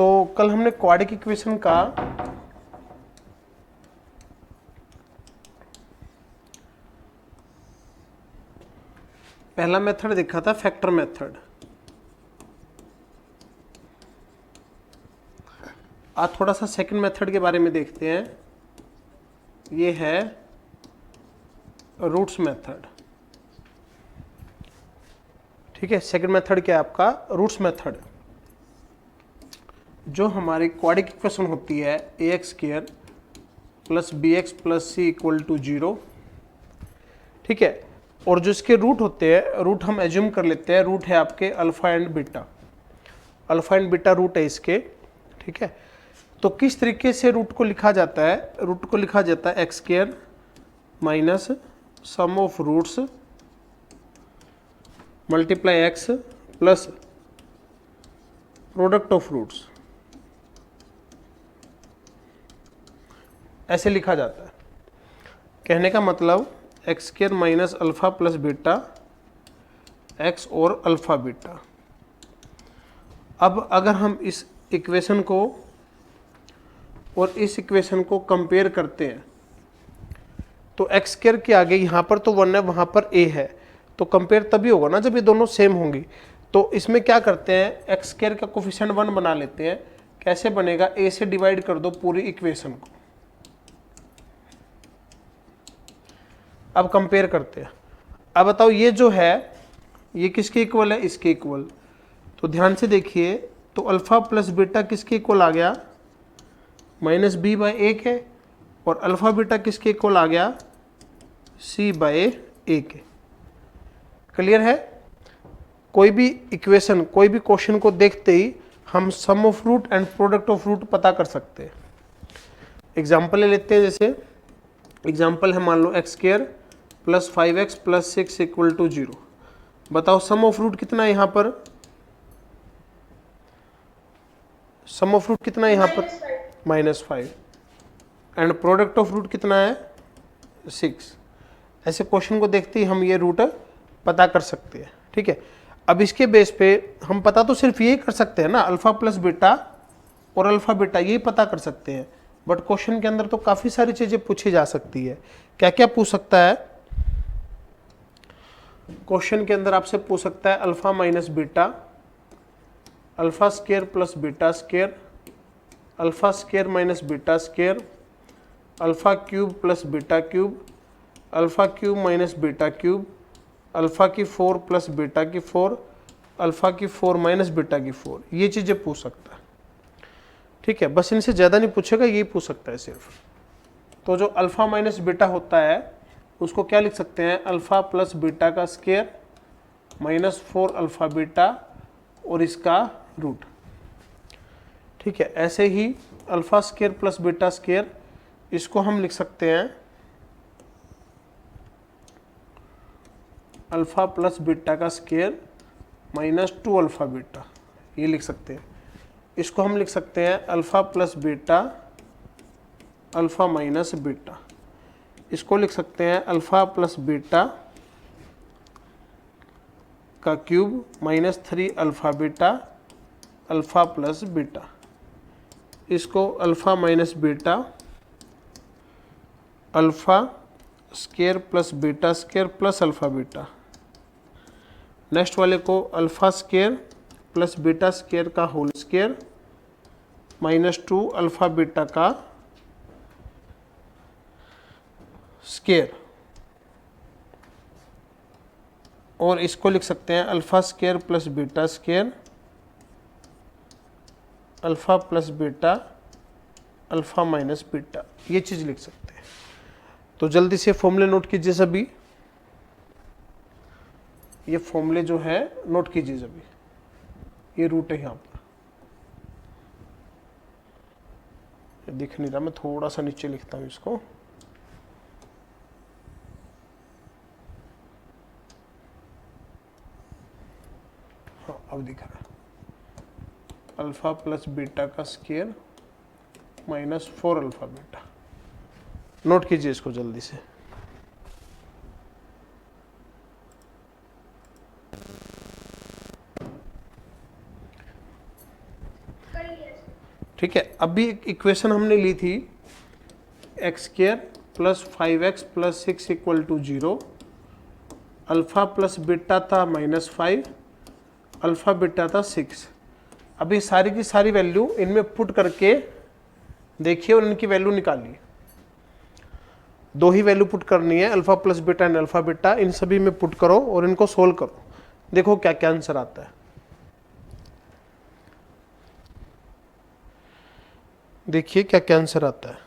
तो कल हमने क्वाड्रिक इक्वेशन का पहला मेथड देखा था, फैक्टर मेथड। आज थोड़ा सा सेकंड मेथड के बारे में देखते हैं। ये है रूट्स मेथड। ठीक है, सेकंड मेथड क्या है आपका? Roots method. जो हमारी क्वाड्रिक इक्वेशन होती है ax² plus bx plus c equal to 0। ठीक है, और जो इसके रूट होते हैं, रूट हम एज्यूम कर लेते हैं, रूट है आपके alpha and beta. Alpha and beta root है इसके। ठीक है, तो किस तरीके से रूट को लिखा जाता है? रूट को लिखा जाता है x² minus sum of roots multiply x plus product of roots, ऐसे लिखा जाता है। कहने का मतलब x² minus alpha plus beta x और अल्फा बीटा। अब अगर हम इस इक्वेशन को और इस इक्वेशन को कंपेयर करते हैं तो x² के आगे यहाँ पर तो 1 है, वहाँ पर a है, तो कंपेयर तभी होगा ना जब ये दोनों सेम होंगी। तो इसमें क्या करते हैं, x² का कोफिशिएंट 1 बना लेते हैं। कैसे बनेगा? a से डिवाइड कर दो पूरी इक्वेशन को। अब कंपेयर करते हैं। अब बताओ ये जो है ये किसके इक्वल है? इसके इक्वल। तो ध्यान से देखिए, तो अल्फा प्लस बीटा किसके इक्वल आ गया? माइनस b बाई ए के। और अल्फा बीटा किसके इक्वल आ गया? c बाई ए के। क्लियर है? कोई भी इक्वेशन, कोई भी क्वेश्चन को देखते ही हम sum of root and product of root पता कर सकते हैं। एग्जाम्पल ले लेते हैं। जैसे एग्जाम्पल है, मान लो x² plus 5x plus 6 equal to 0। बताओ सम ऑफ रूट कितना है यहाँ पर? सम ऑफ रूट कितना है यहाँ पर? -5। एंड प्रोडक्ट ऑफ रूट कितना है? 6। ऐसे क्वेश्चन को देखते ही हम ये रूट पता कर सकते हैं। ठीक है, अब इसके बेस पे हम पता तो सिर्फ यही कर सकते हैं ना, अल्फा प्लस बीटा और अल्फा बीटा, यही पता कर सकते हैं। बट क्वेश्चन के अंदर तो काफी सारी चीजें पूछी जा सकती है। क्या क्या पूछ सकता है क्वेश्चन के अंदर? आपसे पूछ सकता है alpha minus beta, alpha square plus beta square, alpha square minus beta square, alpha cube plus beta cube, alpha cube minus beta cube, alpha की 4 प्लस बीटा की 4, अल्फा की 4 माइनस बीटा की 4। ये चीजें पूछ सकता है। ठीक है, बस इनसे ज्यादा नहीं पूछेगा, यही पूछ सकता है सिर्फ। तो जो अल्फा माइनस बीटा होता है उसको क्या लिख सकते हैं? अल्फा प्लस बीटा का स्क्वायर माइनस 4 अल्फा बीटा और इसका रूट। ठीक है, ऐसे ही alpha square plus beta square, इसको हम लिख सकते हैं अल्फा प्लस बीटा का स्क्वायर माइनस 2 अल्फा बीटा, ये लिख सकते हैं। इसको हम लिख सकते हैं alpha plus beta alpha minus beta. इसको लिख सकते हैं अल्फा प्लस बीटा का cube minus 3 alpha beta alpha plus beta. इसको alpha minus beta alpha square plus beta square plus alpha beta. Next वाले को alpha square plus beta square का whole square minus 2 alpha beta का square. और इसको लिख सकते हैं alpha square plus beta square alpha plus beta alpha minus beta, ये चीज लिख सकते हैं। तो जल्दी से फॉर्मूले नोट कीजिए सभी। ये फॉर्मूले जो है नोट कीजिए सभी। ये रूट है यहाँ पर, दिख नहीं रहा, मैं थोड़ा सा नीचे लिखता हूँ इसको। हाँ, अब दिख रहा है। अल्फा प्लस बीटा का square minus 4 alpha beta. Note कीजिए इसको जल्दी से। ठीक है, अभी एक इक्वेशन हमने ली थी x square plus 5x plus 6 equal to 0, alpha plus beta था -5, अल्फा बीटा था 6। अभी सारी की सारी वैल्यू इनमें पुट करके देखिए और इनकी वैल्यू निकालिए। दो ही वैल्यू पुट करनी है, alpha plus beta and alpha beta, इन सभी में पुट करो और इनको सोल्व करो, देखो क्या क्या आंसर आता है। देखिए क्या क्या आंसर आता है।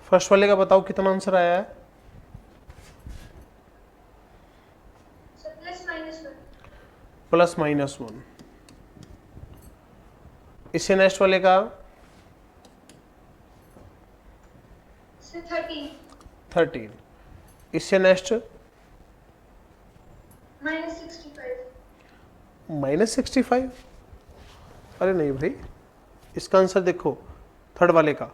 फर्स्ट वाले का बताओ कितना आंसर आया है। +-1। इससे नेक्स्ट वाले का 13। इससे नेक्स्ट -65। अरे नहीं भाई, इसका आंसर देखो थर्ड वाले का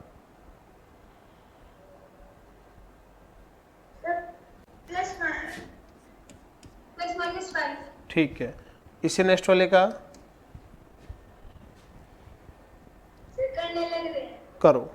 +-5। ठीक है। इससे नेक्स्ट वाले का करने लग रहे हैं। करो।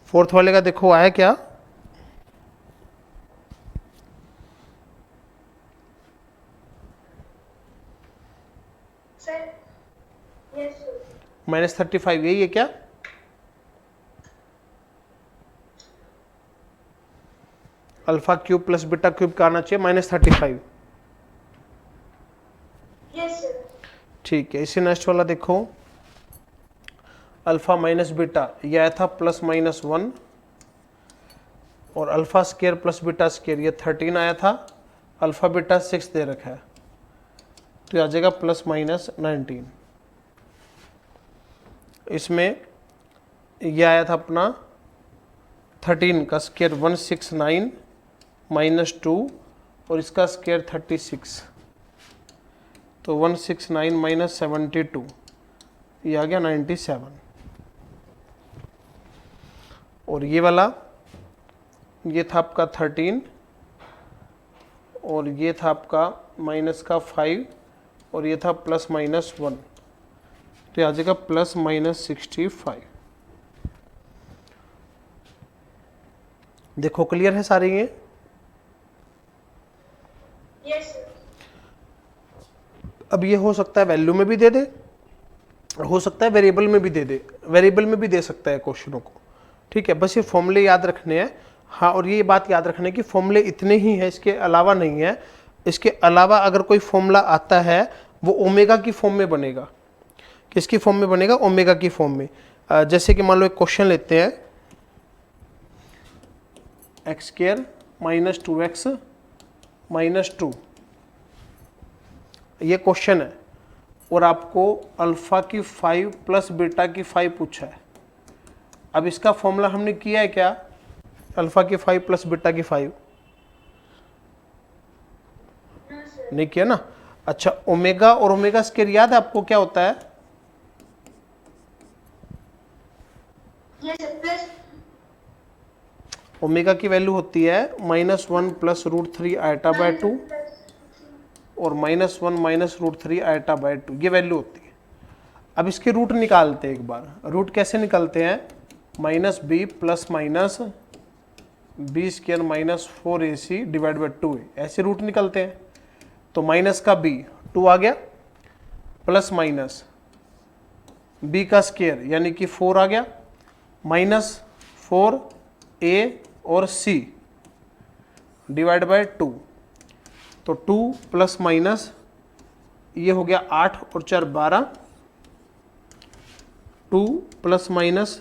फोर्थ वाले का देखो आया क्या। Sir yes sir. -35 यही है क्या। Alpha cube plus beta cube का आना चाहिए -35। Yes sir. ठीक है, इसी नेक्स्ट वाला देखो, अल्फा माइनस बीटा ये आया था +-1 और alpha square plus beta square ये 13 आया था, अल्फा बीटा 6 दे रखा है, तो आ जाएगा +-19। इसमें यह आया था अपना 13 का स्केयर 169 -2 और इसका स्केयर 36, तो 169 - 72 ये आ गया 97। और ये वाला ये था आपका 13 और ये था आपका -5 और ये था +-1, तो ये आ जाएगा +-65। देखो क्लियर है सारे ये। Yes sir. अब ये हो सकता है वैल्यू में भी दे दे, हो सकता है वेरिएबल में भी दे दे, वेरिएबल में भी दे सकता है क्वेश्चनों को, ठीक है। बस ये फॉर्मूले याद रखने हैं। हाँ, और ये बात याद रखने की फॉर्मूले इतने ही हैं, इसके अलावा नहीं है। इसके अलावा अगर कोई फॉर्मूला आता है वो ओमेगा की फॉर्म में बनेगा। किसकी फॉर्म में बनेगा, ओमेगा की फॉर्म में। जैसे कि मान लो एक क्वेश्चन लेते हैं, x² - 2x - 2, ये क्वेश्चन है और आपको अल्फा की 5 प्लस बीटा की 5 पूछा है। अब इसका फॉर्मूला हमने किया है क्या, अल्फा की 5 प्लस बीटा की 5 नहीं किया ना। अच्छा, ओमेगा और ओमेगा स्क्वायर याद है आपको क्या होता है। Yes sir. प्लस ओमेगा की वैल्यू होती है -1 + √3 i/2 और -1 - √3 i/2, ये वैल्यू होती है। अब इसके रूट निकालते हैं एक बार। रूट कैसे निकालते हैं, minus b plus minus b square minus 4ac divide by 2a, ऐसे रूट निकलते हैं। तो माइनस का b 2 आ गया, प्लस माइनस b का स्क्वायर यानी कि 4 आ गया, माइनस 4a और c डिवाइड बाय 2। तो 2 प्लस माइनस ये हो गया 8 और 4 12, 2 प्लस माइनस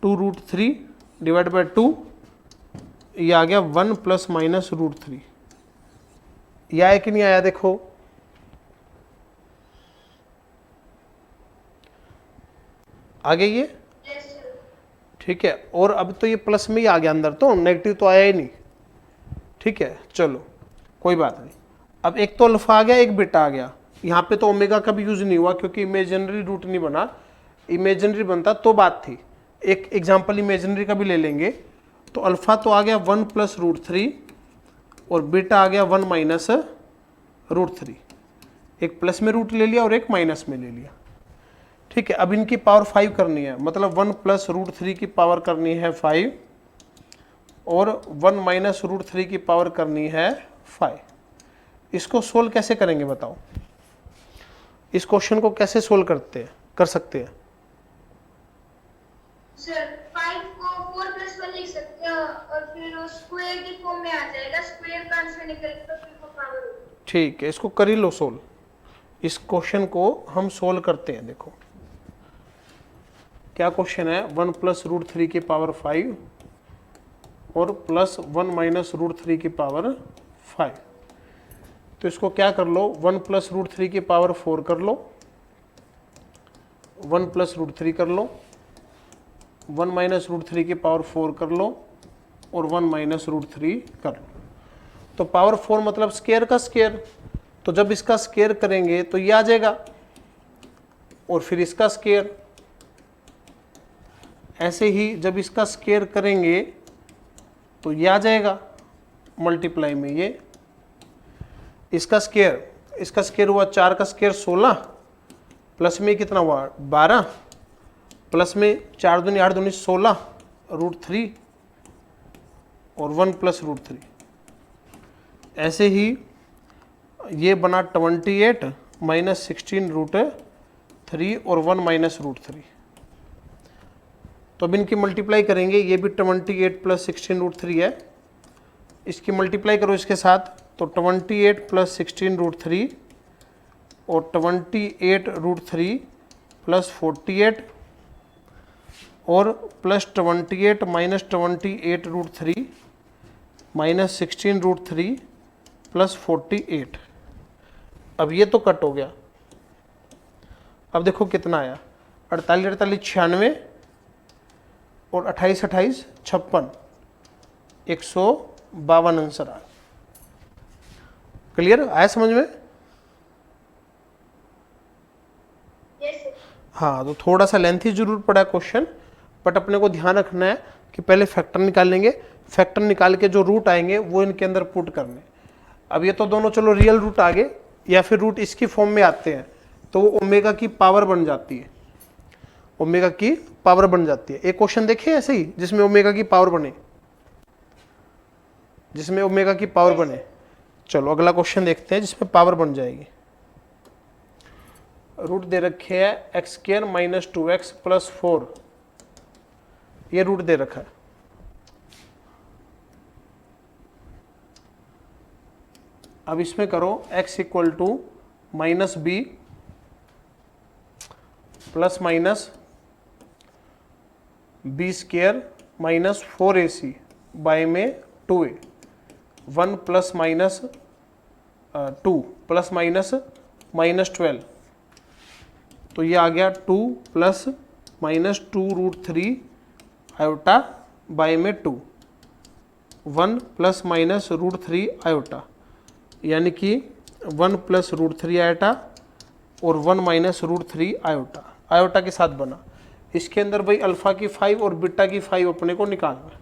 2√3 डिवाइड बाय 2, ये आ गया 1 प्लस माइनस √3। ये आया कि नहीं आया देखो, आ गया ये, Yes, sir. ठीक है। और अब तो ये प्लस में ही आ गया अंदर, तो नेगेटिव तो आया ही नहीं, ठीक है। चलो कोई बात नहीं। अब एक तो अल्फा आ गया, एक बीटा आ गया। यहाँ पे तो ओमेगा का भी यूज नहीं हुआ क्योंकि इमेजिनरी रूट नहीं बना, इमेजिनरी बनता तो बात थी। एक एग्जांपल इमेजिनरी का भी ले लेंगे। तो अल्फा तो आ गया 1 प्लस √3 और बीटा आ गया 1 माइनस √3। एक प्लस में रूट ले लिया और एक माइनस में ले लिया, ठीक है। अब इनकी पावर 5 करनी है, मतलब 1 प्लस √3 की पावर करनी है 5 और 1 माइनस √3 की पावर करनी है 5। इसको सोल्व कैसे करेंगे बताओ, इस क्वेश्चन को कैसे सोल्व कर सकते हैं? Sir, 5 को 4 + 1 लिख सकते हैं और फिर वो स्क्वायर की फॉर्म में आ जाएगा। स्क्वायर का आंसर निकल तो फिर वो पावर होगी। ठीक है, इसको कर ही लो सोल्व। इस क्वेश्चन को हम सोल्व करते हैं। देखो क्या क्वेश्चन है, 1 प्लस √3 की पावर 5 और प्लस 1 माइनस √3 की पावर 5। तो इसको क्या कर लो, 1 प्लस √3 की पावर 4 कर लो, 1 प्लस √3 कर लो, 1 माइनस √3 की पावर 4 कर लो और 1 माइनस √3 कर लो। तो पावर 4 मतलब स्क्वायर का स्क्वायर, तो जब इसका स्क्वायर करेंगे तो ये आ जाएगा और फिर इसका स्क्वायर। ऐसे ही जब इसका स्क्वायर करेंगे तो ये आ जाएगा मल्टीप्लाई में ये, इसका स्क्वायर हुआ 4 का स्क्वायर 16 प्लस में कितना हुआ 12 प्लस में 4 दूनी 8 दूनी 16 √3 और 1 प्लस √3। ऐसे ही ये बना 28 माइनस 16 √3 और 1 माइनस √3। तो अब इनकी मल्टीप्लाई करेंगे, ये भी 28 प्लस 16 √3 है, इसकी मल्टीप्लाई करो इसके साथ। तो 28 प्लस 16 √3 और 28 √3 प्लस 48 और प्लस 28 माइनस 28 √3 माइनस 16 √3 प्लस 48। अब ये तो कट हो गया। अब देखो कितना आया, 48 48 96 और 28 28 56, 152 आंसर आ। क्लियर आया समझ में? Yes, sir. हाँ, तो थोड़ा सा लेंथी जरूर पड़ा क्वेश्चन, बट अपने को ध्यान रखना है कि पहले फैक्टर निकालेंगे, फैक्टर निकाल के जो रूट आएंगे वो इनके अंदर पुट करने। अब ये तो दोनों चलो रियल रूट आ गए, या फिर रूट इसकी फॉर्म में आते हैं तो वो ओमेगा की पावर बन जाती है, ओमेगा की पावर बन जाती है। एक क्वेश्चन देखिए ऐसे ही जिसमें ओमेगा की पावर बने, जिसमें ओमेगा की पावर बने। चलो अगला क्वेश्चन देखते हैं जिसमें पावर बन जाएगी। रूट दे रखे है x² माइनस 2x प्लस 4, ये रूट दे रखा है। अब इसमें करो x equal to minus b plus minus b square minus 4ac by में 2a, 1 plus minus 2 plus minus minus 12। तो ये आ गया 2 प्लस माइनस 2√3 आयोटा बाय में 2, 1 प्लस माइनस √3 आयोटा, यानी कि 1 प्लस √3 आयोटा और 1 माइनस √3 आयोटा, आयोटा के साथ बना। इसके अंदर भाई अल्फा की 5 और बीटा की 5 अपने को निकालना है,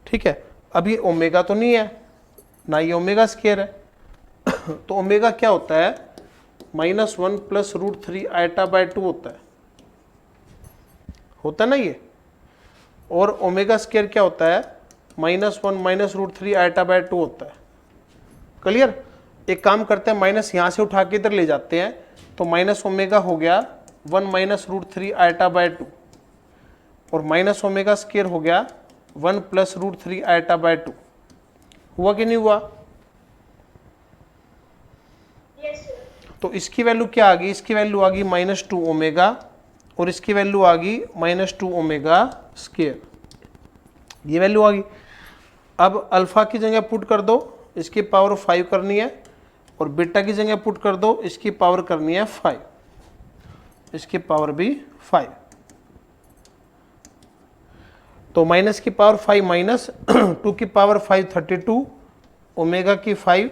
ठीक है। अब ये ओमेगा तो नहीं है ना, ये ओमेगा स्क्वायर है तो ओमेगा क्या होता है, -1 प्लस √3 आयोटा बाय 2 होता है ना ये। और ओमेगा स्केयर क्या होता है, -1 -√3 i/2 होता है। क्लियर। एक काम करते हैं, माइनस यहाँ से उठा के इधर ले जाते हैं, तो माइनस ओमेगा हो गया 1 -√3 i/2 और माइनस ओमेगा स्केयर हो गया 1 +√3 i/2। हुआ कि नहीं हुआ? Yes sir. तो इसकी वैल्यू क्या आ गई, इसकी वैल्यू आ गई -2 ओमेगा और इसकी वैल्यू आ गई -2 ओमेगा स्केयर, ये वैल्यू आ गई। अब अल्फा की जगह पुट कर दो, इसकी पावर 5 करनी है, और बीटा की जगह पुट कर दो, इसकी पावर करनी है 5, इसकी पावर भी 5। तो माइनस की पावर 5 माइनस 2 की पावर 5 32 ओमेगा की 5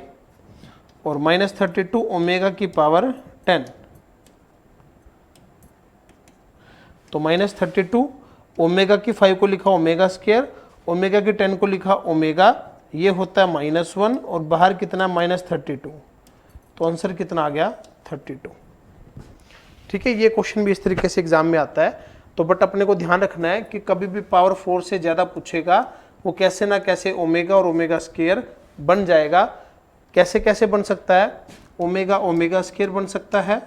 और -32 ओमेगा की पावर 10। तो -32 ओमेगा की 5 को लिखा ओमेगा स्केयर, ओमेगा की 10 को लिखा ओमेगा, ये होता है -1 और बाहर कितना -32, तो आंसर कितना आ गया 32। ठीक है, ये क्वेश्चन भी इस तरीके से एग्जाम में आता है। तो बट अपने को ध्यान रखना है कि कभी भी पावर 4 से ज़्यादा पूछेगा वो कैसे ना कैसे ओमेगा और ओमेगा स्केयर बन जाएगा। कैसे कैसे बन सकता है, ओमेगा ओमेगा स्केयर बन सकता है,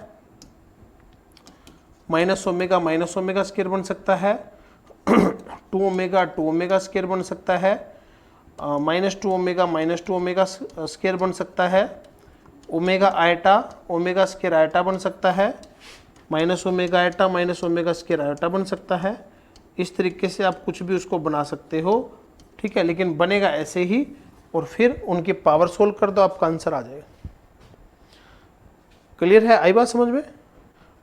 माइनस ओमेगा स्केयर बन सकता है, 2 ओमेगा स्केयर बन सकता है, -2 ओमेगा स्केयर बन सकता है, omega eta omega square eta बन सकता है, -omega eta omega square eta बन सकता है। इस तरीके से आप कुछ भी उसको बना सकते हो, ठीक है, लेकिन बनेगा ऐसे ही, और फिर उनकी पावर सोल्व कर दो, आपका आंसर आ जाएगा। क्लियर है, आई बात समझ में?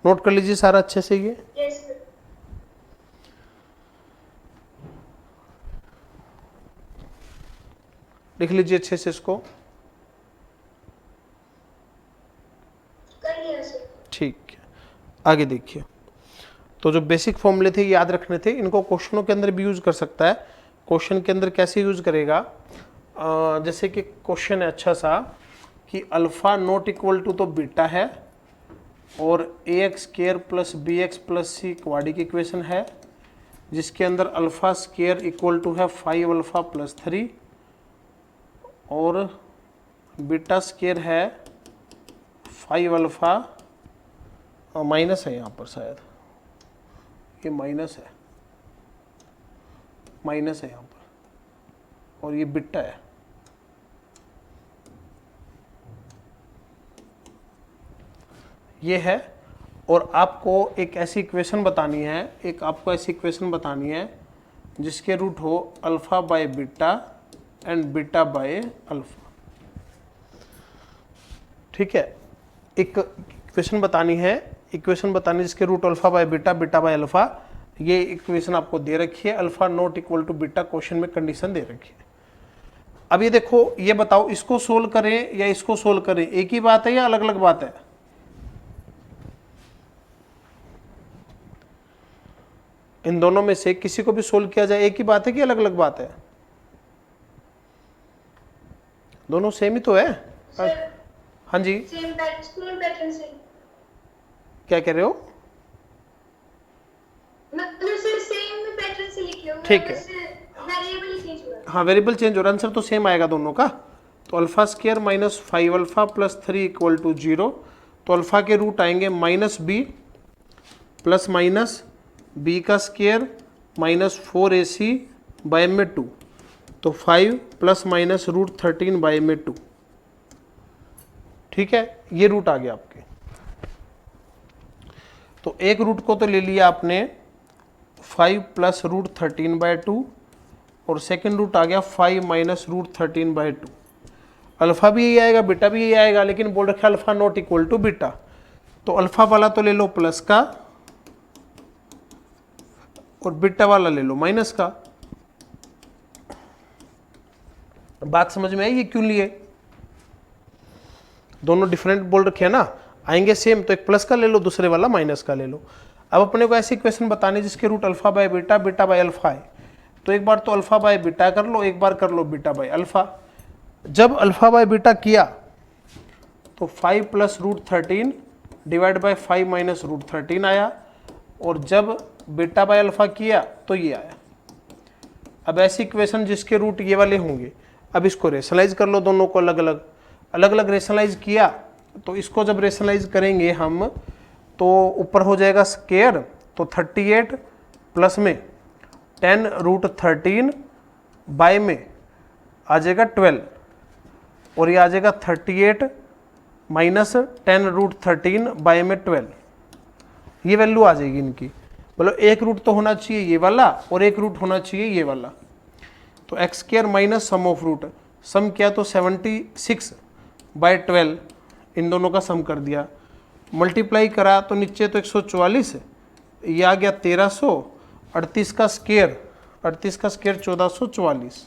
नोट कर लीजिए सारा अच्छे से ये। Yes sir. लिख लीजिए अच्छे से इसको। कर लिया सर। ठीक है, आगे देखिए। तो जो बेसिक फॉर्मूले थे याद रखने थे, इनको क्वेश्चनों के अंदर भी यूज कर सकता है। क्वेश्चन के अंदर कैसे यूज करेगा, जैसे कि क्वेश्चन है अच्छा सा कि अल्फा नॉट इक्वल टू तो बीटा है और ax square plus bx plus C quadratic equation है, जिसके अंदर अल्फा स्केयर इक्वल टू है 5 अल्फा प्लस 3 और बीटा स्केयर है 5 अल्फा, माइनस है यहाँ पर, शायद ये माइनस है यहाँ पर, और ये बीटा है। ये है, और आपको एक ऐसी इक्वेशन बतानी है, जिसके रूट हो alpha by beta and beta by alpha. ठीक है, एक इक्वेशन बतानी है जिसके root alpha by beta beta by alpha. ये इक्वेशन आपको दे रखी है, alpha not equal to beta, question में कंडीशन दे रखी है। अब ये देखो, ये बताओ इसको सोल्व करें या इसको सोल्व करें, एक ही बात है या अलग अलग बात है? इन दोनों में से किसी को भी सोल्व किया जाए, एक ही बात है कि अलग अलग बात है? दोनों सेम ही तो है। सर हाँ जी, सेम पैटर्न से। क्या कह रहे हो? मतलब सर सेम पैटर्न से लिखे हो, ठीक है। वेरिएबल चेंज हुआ। हाँ, वेरिएबल चेंज हो रहा है, आंसर तो सेम आएगा दोनों का। तो alpha square minus 5 alpha plus 3 equal to 0। तो अल्फा के रूट आएंगे -b प्लस माइनस b का स्केयर -4ac बाय में 2, तो 5 प्लस माइनस √13 बाय में 2। ठीक है, ये रूट आ गया आपके। तो एक रूट को तो ले लिया आपने 5 प्लस √13 बाय 2, और सेकेंड रूट आ गया 5 माइनस √13 बाय 2। अल्फा भी यही आएगा, बीटा भी यही आएगा, लेकिन बोल रखा alpha not equal to beta. तो अल्फा वाला तो ले लो प्लस का और बीटा वाला ले लो माइनस का। बात समझ में आई ये क्यों लिए? दोनों डिफरेंट बोल रखे हैं ना, आएंगे सेम, तो एक प्लस का ले लो, दूसरे वाला माइनस का ले लो। अब अपने को ऐसी इक्वेशन बतानी जिसके root alpha by beta beta by alpha है। तो एक बार तो अल्फा बाय बीटा कर लो, एक बार कर लो बीटा बाय अल्फा। जब अल्फा बाय बीटा किया तो 5 प्लस √13 डिवाइड बाय 5 माइनस √13 आया, और जब बीटा बाय अल्फा किया तो ये आया। अब ऐसी इक्वेशन जिसके रूट ये वाले होंगे, अब इसको रेशनलाइज कर लो, दोनों को अलग अलग रेशनलाइज किया, तो इसको जब रेशनलाइज करेंगे हम तो ऊपर हो जाएगा स्क्वायर, तो 38 प्लस में 10 रूट 13 बाय में आ जाएगा 12, और ये आ जाएगा 38 माइनस 10 रूट 13 बाय में 12, ये वैल्यू आ जाएगी इनकी। बोलो एक रूट तो होना चाहिए ये वाला और एक रूट होना चाहिए ये वाला, तो X square minus sum of root, sum किया तो 76 बाय 12, इन दोनों का सम कर दिया, मल्टीप्लाई करा तो नीचे तो 144, ये आ गया 1300, 38 का स्क्वायर 1444,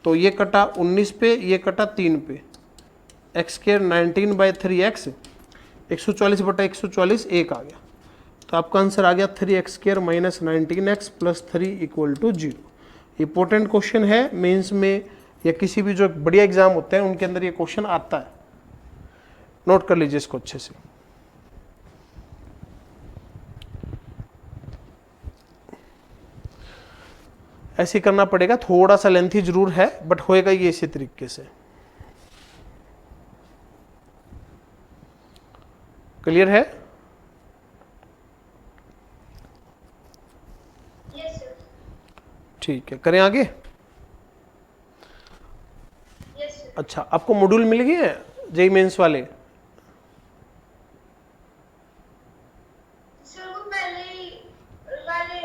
तो ये कटा 19 पे, ये कटा 3 पे, एक्स स्क्वायर 19 बाई 3x, 144 बटा 144 1 आ गया, तो आपका आंसर आ गया 3x square minus 19x plus 3 equal to 0। Important question है मेंस में या किसी भी जो बढ़िया एग्जाम होते हैं उनके अंदर ये क्वेश्चन आता है, नोट कर लीजिए इसको अच्छे से। ऐसे करना पड़ेगा, थोड़ा सा लेंथी जरूर है बट होएगा ये इसी तरीके से। क्लियर है? Yes sir. ठीक है, करें आगे। Yes sir. अच्छा, आपको मॉड्यूल मिल गए हैं जेई मेंस वाले? सर वो पहले वाले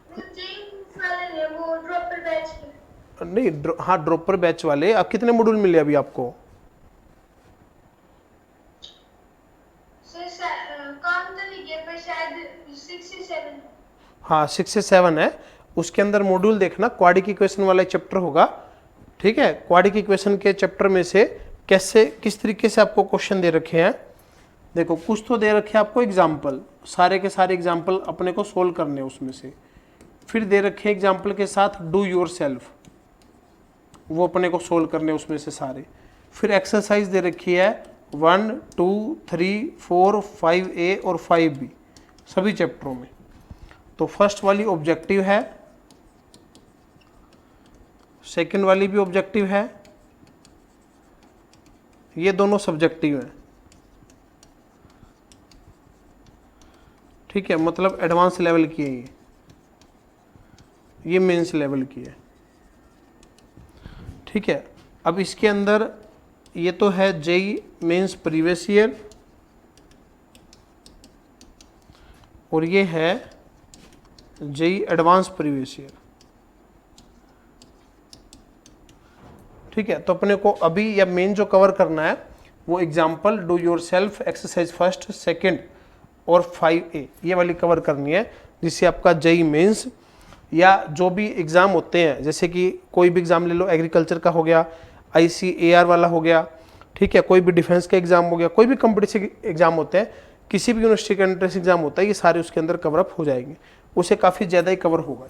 मतलब जेम्स वाले ने वो ड्रॉपर बैच के। नहीं, हाँ ड्रॉपर बैच वाले। अब कितने मॉड्यूल मिले अभी आपको? सर काम तो नहीं किया पर शायद 6 से 7। हाँ 6 से 7 है। उसके अंदर मॉड्यूल देखना, क्वाड्रिक इक्वेशन वाला चैप्टर होगा, ठीक है। क्वाड्रिक इक्वेशन के चैप्टर में से कैसे किस तरीके से आपको क्वेश्चन दे रखे हैं, देखो कुछ तो दे रखे हैं आपको एग्जाम्पल, सारे के सारे एग्जाम्पल अपने को सोल्व करने उसमें से, फिर दे रखे हैं एग्जाम्पल के साथ डू योर सेल्फ, वो अपने को सोल्व करने उसमें से सारे, फिर एक्सरसाइज दे रखी है 1 2 3 4 5A और 5B सभी चैप्टरों में। तो फर्स्ट वाली ऑब्जेक्टिव है, सेकंड वाली भी ऑब्जेक्टिव है, ये दोनों सब्जेक्टिव है, ठीक है, मतलब एडवांस लेवल की है ये मेंस लेवल की है, ठीक है। अब इसके अंदर ये तो है जेई मेंस प्रीवियस ईयर और ये है जेई एडवांस प्रीवियस ईयर, ठीक है। तो अपने को अभी या मेन जो कवर करना है वो example, do your self, exercise first second और 5A ये वाली कवर करनी है, जिससे आपका जेई मेंस या जो भी एग्ज़ाम होते हैं, जैसे कि कोई भी एग्ज़ाम ले लो, एग्रीकल्चर का हो गया, ICAR वाला हो गया, ठीक है, कोई भी डिफेंस का एग्ज़ाम हो गया, कोई भी कॉम्पिटिटिव एग्ज़ाम होते हैं, किसी भी यूनिवर्सिटी का एंट्रेंस एग्ज़ाम होता है, ये सारे उसके अंदर कवर अप हो जाएंगे, उसे काफ़ी ज़्यादा ही कवर होगा,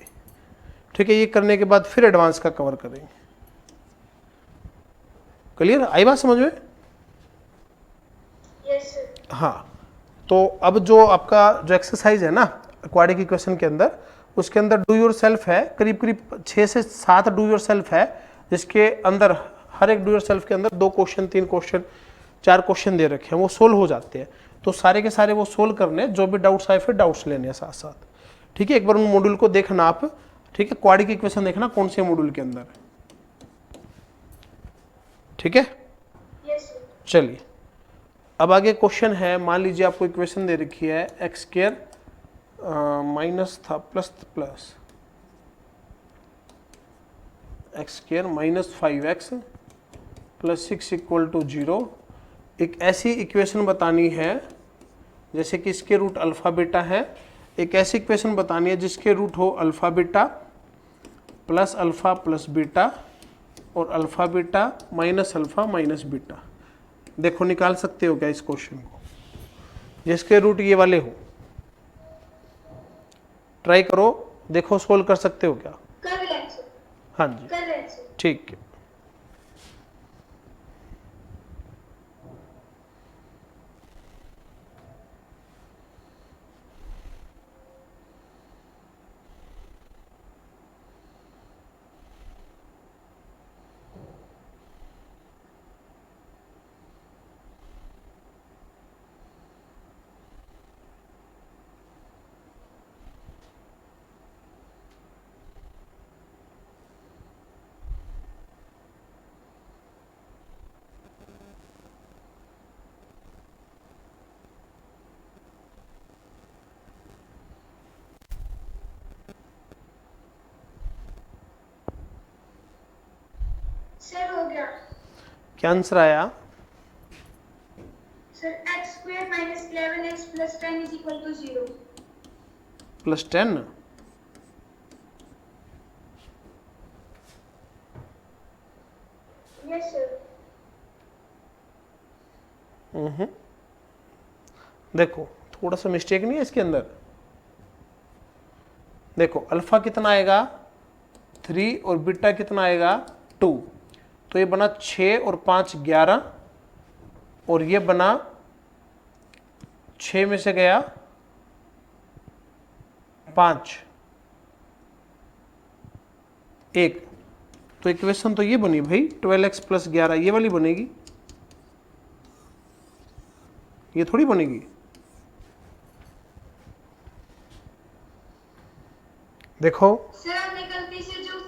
ठीक है। ये करने के बाद फिर एडवांस का कवर करेंगे। क्लियर, आई बात समझ में? Yes sir. हाँ, तो अब जो आपका जो एक्सरसाइज है ना क्वाड्रिक इक्वेशन के अंदर, उसके अंदर डू योर सेल्फ है, करीब करीब 6 से 7 डू योर सेल्फ है, जिसके अंदर हर एक डू योर सेल्फ के अंदर 2 क्वेश्चन 3 क्वेश्चन 4 क्वेश्चन दे रखे हैं, वो सोल्व हो जाते हैं। तो सारे के सारे वो सोल्व करने, जो भी डाउट्स आए फिर डाउट्स लेने हैं साथ साथ, ठीक है। एक बार उन मॉड्यूल को देखना आप, ठीक है, क्वाड्रिक इक्वेशन देखना कौन से मॉड्यूल के अंदर है, ठीक है। Yes sir. चलिए अब आगे क्वेश्चन है, मान लीजिए आपको इक्वेशन दे रखी है एक्स स्क्वायर माइनस था plus x square minus 5x plus 6 equal to 0। एक ऐसी इक्वेशन बतानी है जैसे कि इसके रूट अल्फा बीटा है, एक ऐसी इक्वेशन बतानी है जिसके रूट हो अल्फा बीटा प्लस बीटा और अल्फा बीटा माइनस बीटा। देखो निकाल सकते हो क्या इस क्वेश्चन को, जिसके रूट ये वाले हो, ट्राई करो, देखो सोल्व कर सकते हो क्या? कर लें सर। हाँ जी, कर लें सर। ठीक है। क्या आंसर आया? Sir x square minus 11x plus 10 is equal to 0। Plus 10। Yes sir. देखो थोड़ा सा मिस्टेक नहीं है इसके अंदर। देखो अल्फा कितना आएगा 3 और बीटा कितना आएगा 2, तो ये बना 6 और 5 11, और ये बना 6 में से गया 5 1, तो इक्वेशन तो ये बनी भाई 12x प्लस 11, ये वाली बनेगी, ये थोड़ी बनेगी। देखो सर आपने गलती से जो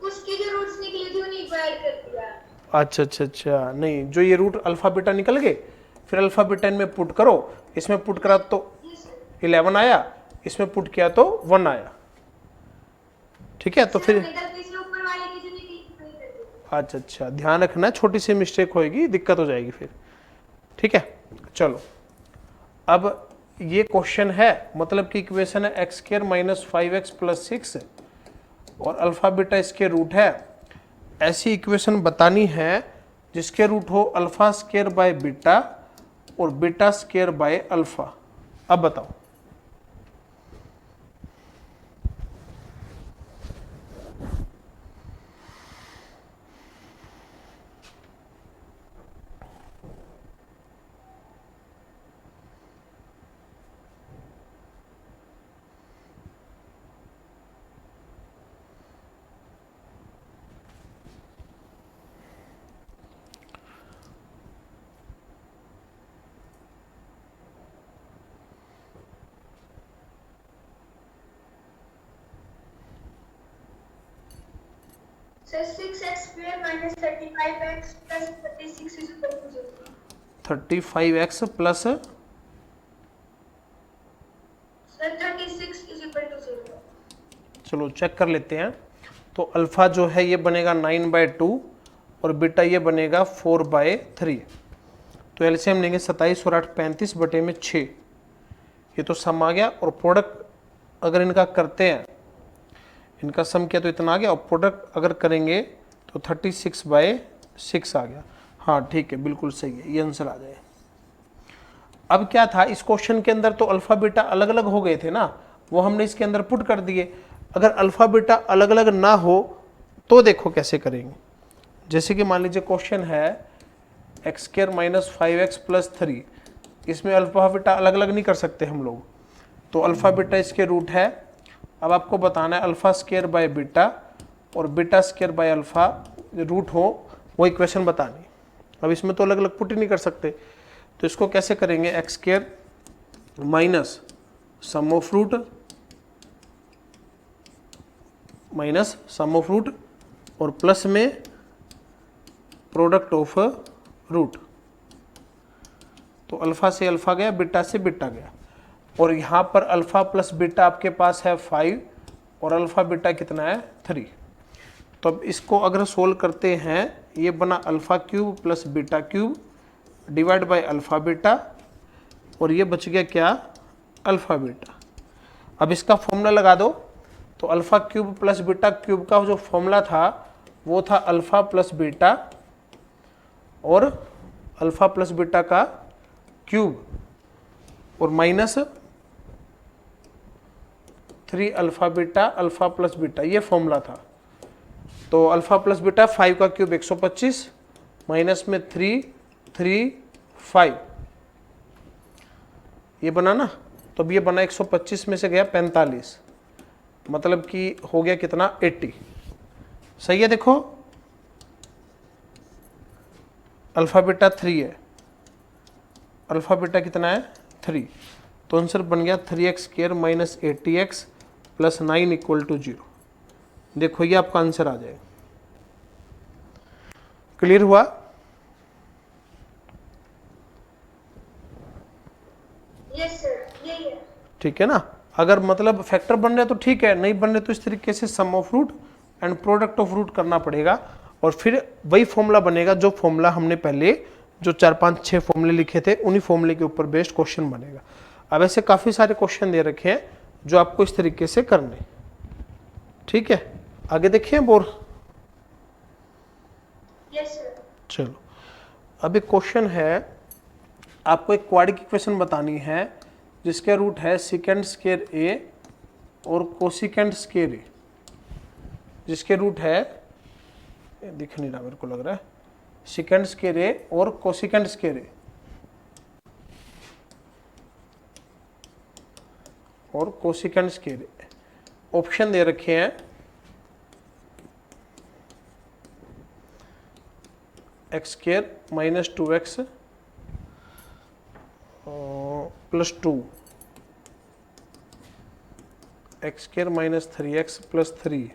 उसकी जो रूट्स निकली थी उन्हीं को ऐड कर दिया। अच्छा, नहीं, जो ये रूट अल्फा बीटा निकल गए, फिर अल्फा बीटा इनमें पुट करो, इसमें पुट करा तो 11 आया, इसमें पुट किया तो 1 आया। ठीक है, तो फिर गलती से ऊपर वाले की जो निकली थी वही कर दी। अच्छा, ध्यान रखना, छोटी सी मिस्टेक होएगी दिक्कत हो जाएगी फिर। ठीक है, चलो अब ये क्वेश्चन है, मतलब कि इक्वेशन है x square minus 5x plus 6 और अल्फा बीटा इसके रूट है। ऐसी इक्वेशन बतानी है जिसके रूट हो अल्फा स्क्वायर बाय बीटा और बीटा स्क्वायर बाय अल्फा। अब बताओ। Sir 6x square minus 35x plus 36 is equal to 0। 35x plus sir 36 is equal to 0। चलो चेक कर लेते हैं। तो अल्फा जो है ये बनेगा 9/2 और बीटा ये बनेगा 4/3। तो एलसीएम लेंगे 27 और 8 35 बटे में 6, ये तो सम आ गया। और प्रोडक्ट अगर इनका करते हैं, इनका सम किया तो इतना आ गया, और प्रोडक्ट अगर करेंगे तो 36/6 आ गया। हाँ ठीक है, बिल्कुल सही है, ये आंसर आ जाए। अब क्या था इस क्वेश्चन के अंदर, तो अल्फा बीटा अलग अलग हो गए थे ना, वो हमने इसके अंदर पुट कर दिए। अगर अल्फा बीटा अलग अलग ना हो तो देखो कैसे करेंगे। जैसे कि मान लीजिए क्वेश्चन है x square minus 5x plus 3, इसमें अल्फा बीटा अलग अलग नहीं कर सकते हम लोग, तो अल्फा बीटा इसके रूट है। अब आपको बताना है अल्फा स्क्वायर बाय बीटा और beta square by alpha root हो, वो इक्वेशन बतानी। अब इसमें तो अलग अलग पुट ही नहीं कर सकते, तो इसको कैसे करेंगे, x square minus sum of root minus sum of root और प्लस में प्रोडक्ट ऑफ रूट। तो अल्फा से अल्फा गया, बीटा से बीटा गया, और यहाँ पर अल्फा प्लस बीटा आपके पास है 5 और अल्फा बीटा कितना है 3। तो अब इसको अगर सोल्व करते हैं, ये बना alpha cube plus beta cube divide by alpha beta, और ये बच गया क्या, अल्फा बीटा। अब इसका फॉर्मूला लगा दो, तो alpha cube plus beta cube का जो फॉर्मूला था वो था अल्फा प्लस बीटा और अल्फा प्लस बीटा का क्यूब और minus 3 alpha beta alpha plus beta, ये फॉर्मूला था। तो अल्फा प्लस बीटा 5 का क्यूब 125 माइनस में 3 3 5, ये बना ना। तो अब ये बना 125 में से गया 45, मतलब कि हो गया कितना 80। सही है, देखो अल्फा बीटा 3 है, अल्फा बीटा कितना है 3, तो आंसर बन गया 3x square minus 80x plus 9 equal to 0। देखो ये आपका आंसर आ जाएगा। क्लियर हुआ? यस सर, यही है। ठीक है ना। अगर मतलब फैक्टर बन रहे तो ठीक है, नहीं बन रहे तो इस तरीके से sum of root and product of root करना पड़ेगा, और फिर वही फॉर्मूला बनेगा जो फॉर्मूला हमने पहले जो 4-5-6 फॉर्मूले लिखे थे, उन्हीं फॉर्मूले के ऊपर बेस्ड क्वेश्चन बनेगा। अब ऐसे काफ़ी सारे क्वेश्चन दे रखे हैं जो आपको इस तरीके से करने, ठीक है। आगे देखिए बोर। Yes sir. चलो अब एक क्वेश्चन है, आपको एक क्वाड्रिक इक्वेशन बतानी है जिसके रूट है सेकेंड स्क्वायर ए और कोसिकेंड स्क्वायर ए, जिसके रूट है, दिख नहीं रहा मेरे को लग रहा है, सेकेंड स्क्वायर ए और कोसिकेंड स्क्वायर ए और कोसिकेंड स्क्वायर ए। ऑप्शन दे रखे हैं x square minus 2x plus 2, x square minus 3x plus 3,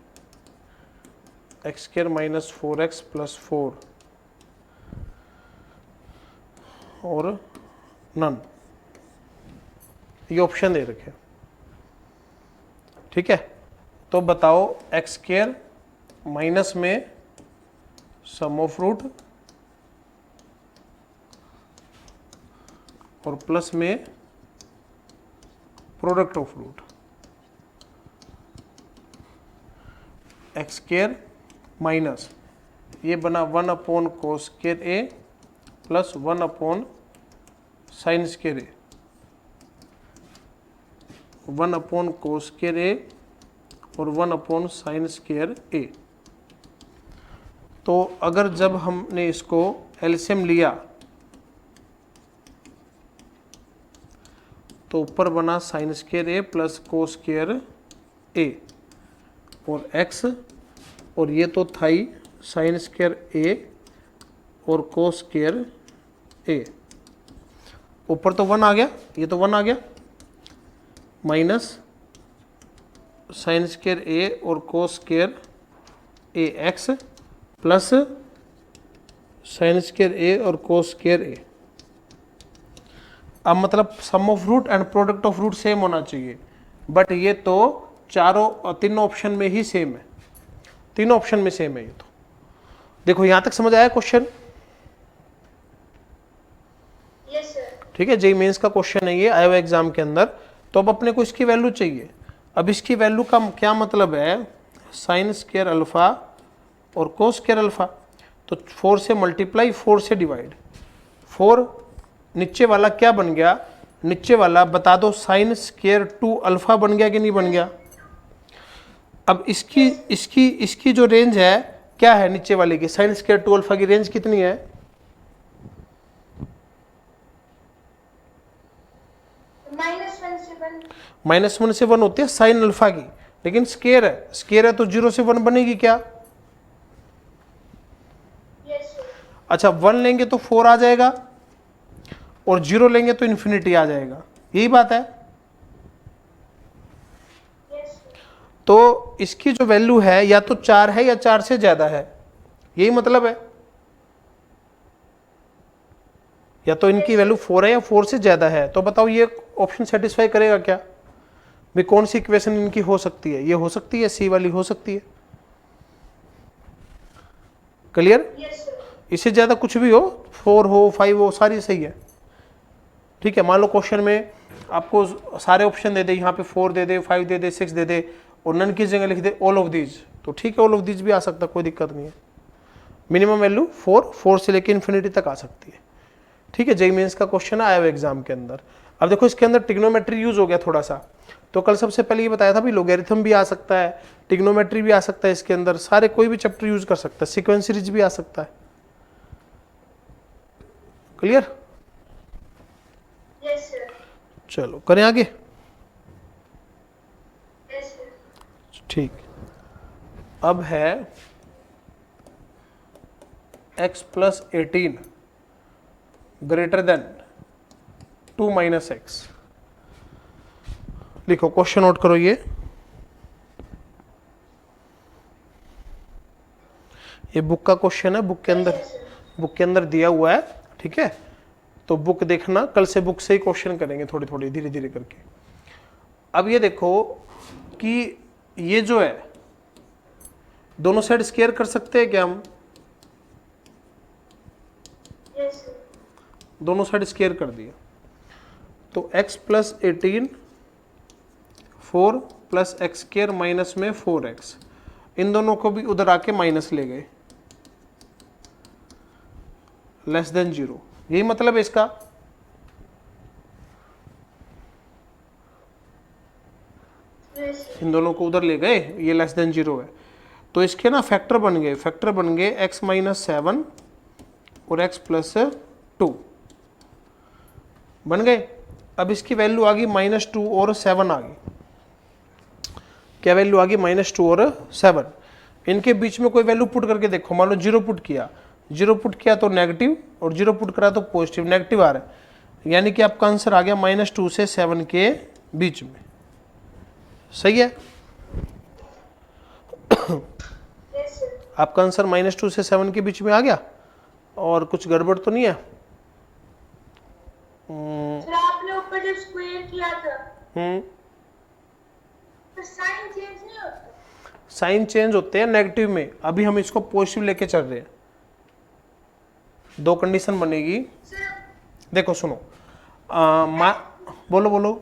x square minus 4x plus 4 और नन। ये ऑप्शन दे रखे हैं, ठीक है। तो बताओ एक्स स्क्वायर माइनस में सम ऑफ रूट और प्लस में product of root. X square minus ये बना 1 cos square A plus 1 sine square A, 1 cos square A और 1 साइन स्क्वायर ए। तो अगर जब हमने इसको एलसीएम लिया तो ऊपर बना sign square A plus cos square A और एक्स, और ये तो था ही साइन स्क्वायर ए और कोस स्क्वायर ए। ऊपर तो 1 आ गया, ये तो 1 आ गया, माइनस साइन स्क्वायर ए और cos square A X plus sine square A और कोस स्क्वायर ए। अब मतलब sum of root and product of root same होना चाहिए, बट ये तो तीनों ऑप्शन में ही सेम है, तीनों ऑप्शन में सेम है। ये तो देखो यहां तक समझ आया क्वेश्चन? Yes sir. ठीक है, जेईई मेंस का क्वेश्चन है ये, आया हुआ एग्जाम के अंदर। तो अब अपने को इसकी वैल्यू चाहिए। अब इसकी वैल्यू का क्या मतलब है, साइन स्क्वायर अल्फा और कोस स्क्वायर अल्फा। तो 4 से मल्टीप्लाई 4 से डिवाइड, 4 नीचे वाला क्या बन गया, नीचे वाला बता दो साइन स्क्वायर 2 अल्फा बन गया कि नहीं बन गया। अब इसकी जो रेंज है क्या है, नीचे वाले की साइन स्क्वायर 2 अल्फा की रेंज कितनी है? -1 से 1 होती है साइन अल्फा की, लेकिन स्क्वायर है, स्क्वायर है तो 0 से 1 बनेगी क्या? अच्छा 1 लेंगे तो 4 आ जाएगा और 0 लेंगे तो इन्फिनिटी आ जाएगा, यही बात है। तो इसकी जो वैल्यू है या तो 4 है या 4 से ज्यादा है, यही मतलब है। या तो इनकी वैल्यू 4 है या 4 से ज्यादा है। तो बताओ ये ऑप्शन सेटिस्फाई करेगा क्या? भाई कौन सी इक्वेशन इनकी हो सकती है? ये हो सकती है, सी वाली हो सकती है। क्लियर? इससे ज्यादा कुछ भी हो, 4 हो 5 हो, सारी सही है। ठीक है, मान लो क्वेश्चन में आपको सारे ऑप्शन दे दे, यहाँ पे 4 दे दे, 5 दे दे, 6 दे दे और नन की जगह लिख दे ऑल ऑफ दीज, तो ठीक है, ऑल ऑफ दीज भी आ सकता है, कोई दिक्कत नहीं है। मिनिमम वैल्यू 4 से लेकर इन्फिनिटी तक आ सकती है। ठीक है, जेईई मेंस का क्वेश्चन आया हुआ एग्जाम के अंदर। अब देखो इसके अंदर ट्रिग्नोमेट्री यूज हो गया थोड़ा सा। तो कल सबसे पहले ये बताया था भी लोगैरिथम भी आ सकता है, ट्रिग्नोमेट्री भी आ सकता है इसके अंदर, सारे कोई भी चैप्टर यूज कर सकता है, सीक्वेंस सीरीज भी आ सकता है। क्लियर? Yes sir. चलो करें आगे। Yes sir. ठीक, अब है x plus 18 greater than 2 minus x. लिखो, क्वेश्चन नोट करो। ये बुक का क्वेश्चन है, बुक के अंदर दिया हुआ है। ठीक है, तो बुक देखना, कल से बुक से ही क्वेश्चन करेंगे थोड़ी थोड़ी धीरे धीरे करके। अब ये देखो कि ये जो है दोनों साइड स्क्वायर कर सकते हैं क्या हम? Yes, sir. दोनों साइड स्क्वायर कर दिया, तो x plus 18 4 plus x square minus में 4x, इन दोनों को भी उधर आके माइनस ले गए, लेस देन 0, यही मतलब है इसका। Yes, sir. इन दोनों को उधर ले गए, ये लेस देन 0 है, तो इसके ना फैक्टर बन गए x माइनस 7 और x प्लस 2 बन गए। अब इसकी वैल्यू आ गई -2 और 7 आ गई, क्या वैल्यू आ गई -2 और 7। इनके बीच में कोई वैल्यू पुट करके देखो, मान लो 0 पुट किया, 0 पुट किया तो नेगेटिव और 0 पुट करा तो पॉजिटिव, नेगेटिव आ रहा है, यानी कि आपका आंसर आ गया -2 से 7 के बीच में। सही है, Yes, sir. आपका आंसर -2 से 7 के बीच में आ गया, और कुछ गड़बड़ तो नहीं है? सर आपने ऊपर जब स्क्वायर किया था हम्म, तो साइन चेंज नहीं होता? साइन चेंज होते हैं नेगेटिव में, अभी हम इसको पॉजिटिव लेके चल रहे हैं। दो कंडीशन बनेगी, सर देखो सुनो, बोलो बोलो।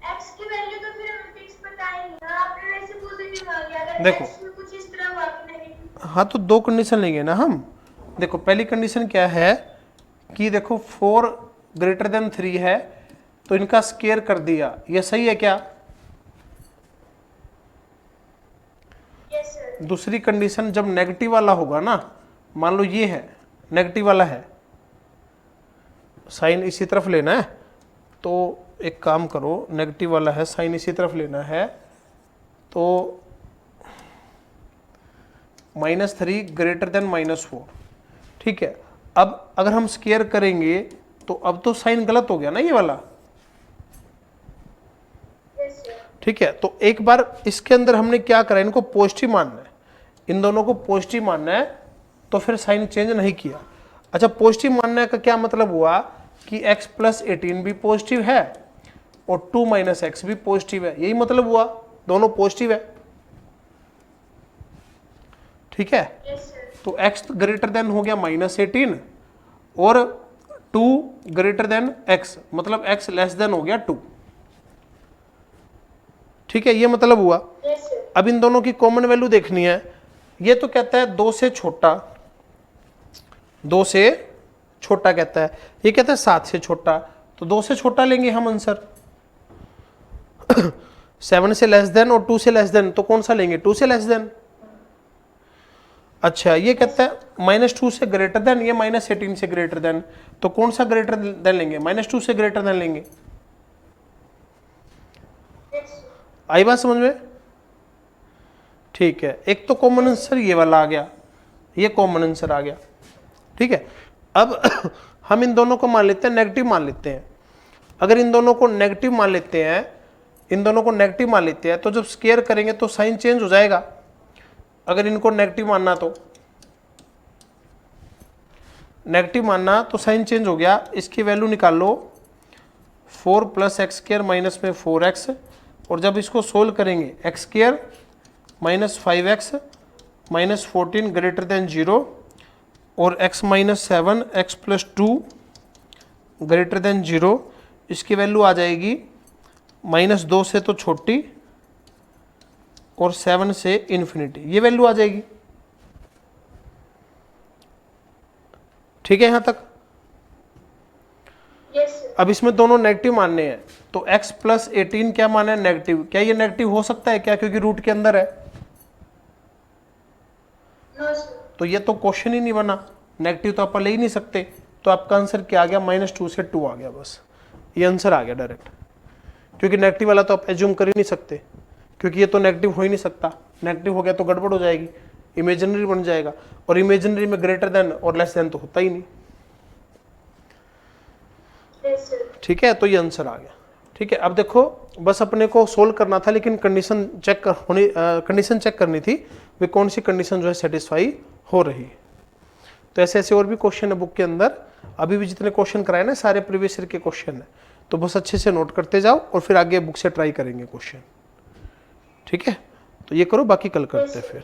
x की वैल्यू तो फिर हमें फिक्स बताई नहीं, आपने वैसे पॉजिटिव आ गया, अगर देखो। x में कुछ इस तरह हुआ कि नेगेटिव। हाँ तो दो कंडीशन लेंगे ना हम। देखो पहली कंडीशन क्या है कि देखो 4 ग्रेटर देन 3 है, तो इनका स्क्वायर कर दिया, ये सही है क्या? Yes sir. दूसरी कंडीशन जब नेगेटिव वाला होगा ना, मान लो ये है नेगेटिव वाला है, साइन इसी तरफ लेना है, तो एक काम करो, नेगेटिव वाला है, साइन इसी तरफ लेना है, तो -3 ग्रेटर देन -4, ठीक है। अब अगर हम स्क्वायर करेंगे तो अब तो साइन गलत हो गया ना ये वाला, यस सर। ठीक है। तो एक बार इसके अंदर हमने क्या करा, इनको पॉजिटिव मानना है, इन दोनों को पॉजिटिव मानना है, तो फिर साइन चेंज नहीं किया। अच्छा, पॉजिटिव मानने का क्या मतलब हुआ कि x प्लस 18 भी पॉजिटिव है और 2 माइनस एक्स भी पॉजिटिव है, यही मतलब हुआ, दोनों पॉजिटिव है, ठीक है। Yes sir. तो x ग्रेटर देन हो गया -18 और 2 ग्रेटर देन x, मतलब x लेस देन हो गया 2, ठीक है, ये मतलब हुआ। Yes sir. अब इन दोनों की कॉमन वैल्यू देखनी है, ये तो कहता है 2 से छोटा, 2 से छोटा कहता है, ये कहता है 7 से छोटा, तो 2 से छोटा लेंगे हम आंसर। 7 से लेस देन और 2 से लेस देन, तो कौन सा लेंगे? 2 से लेस देन। अच्छा, ये कहता है -2 से ग्रेटर देन, ये -18 से ग्रेटर देन, तो कौन सा ग्रेटर देन लेंगे? -2 से ग्रेटर देन लेंगे। Yes sir. आई बात समझ में? ठीक है, एक तो कॉमन आंसर ये वाला आ गया, ये कॉमन आंसर आ गया, ठीक है। अब हम इन दोनों को मान लेते हैं नेगेटिव मान लेते हैं। अगर इन दोनों को नेगेटिव मान लेते हैं, इन दोनों को नेगेटिव मान लेते हैं, तो जब स्क्वायर करेंगे तो साइन चेंज हो जाएगा। अगर इनको नेगेटिव मानना, तो नेगेटिव मानना तो साइन चेंज हो गया। इसकी वैल्यू निकाल लो, 4 प्लस एक्स स्क्वायर माइनस में 4x, और जब इसको सोल्व करेंगे x square minus 5x minus 14 greater than 0 और x minus 7 x plus 2 greater than 0, इसकी वैल्यू आ जाएगी -2 से तो छोटी और 7 से इन्फिनिटी, ये वैल्यू आ जाएगी, ठीक है यहाँ तक। Yes sir. अब इसमें दोनों नेगेटिव मानने हैं, तो x प्लस 18 क्या माना है? नेगेटिव। क्या ये नेगेटिव हो सकता है क्या, क्योंकि रूट के अंदर है? No sir. तो ये तो क्वेश्चन ही नहीं बना, नेगेटिव तो आप ले ही नहीं सकते, तो आपका आंसर क्या आ गया? -2 से 2 आ गया, बस ये आंसर आ गया डायरेक्ट, क्योंकि नेगेटिव वाला तो आप एज्यूम कर ही नहीं सकते, क्योंकि ये तो नेगेटिव हो ही नहीं सकता, नेगेटिव हो गया तो गड़बड़ हो जाएगी, इमेजिनरी बन जाएगा, और इमेजिनरी में ग्रेटर देन और लेस देन तो होता ही नहीं, यस सर। ठीक है। तो ये आंसर आ गया, ठीक है। अब देखो, बस अपने को सोल्व करना था, लेकिन कंडीशन कंडीशन चेक करनी थी वे कौन सी कंडीशन जो है सेटिस्फाई हो रही है। तो ऐसे ऐसे और भी क्वेश्चन है बुक के अंदर, अभी भी जितने क्वेश्चन कराए ना सारे प्रीवियस ईयर के क्वेश्चन है, तो बस अच्छे से नोट करते जाओ और फिर आगे बुक से ट्राई करेंगे क्वेश्चन, ठीक है। तो ये करो, बाकी कल करते हैं फिर।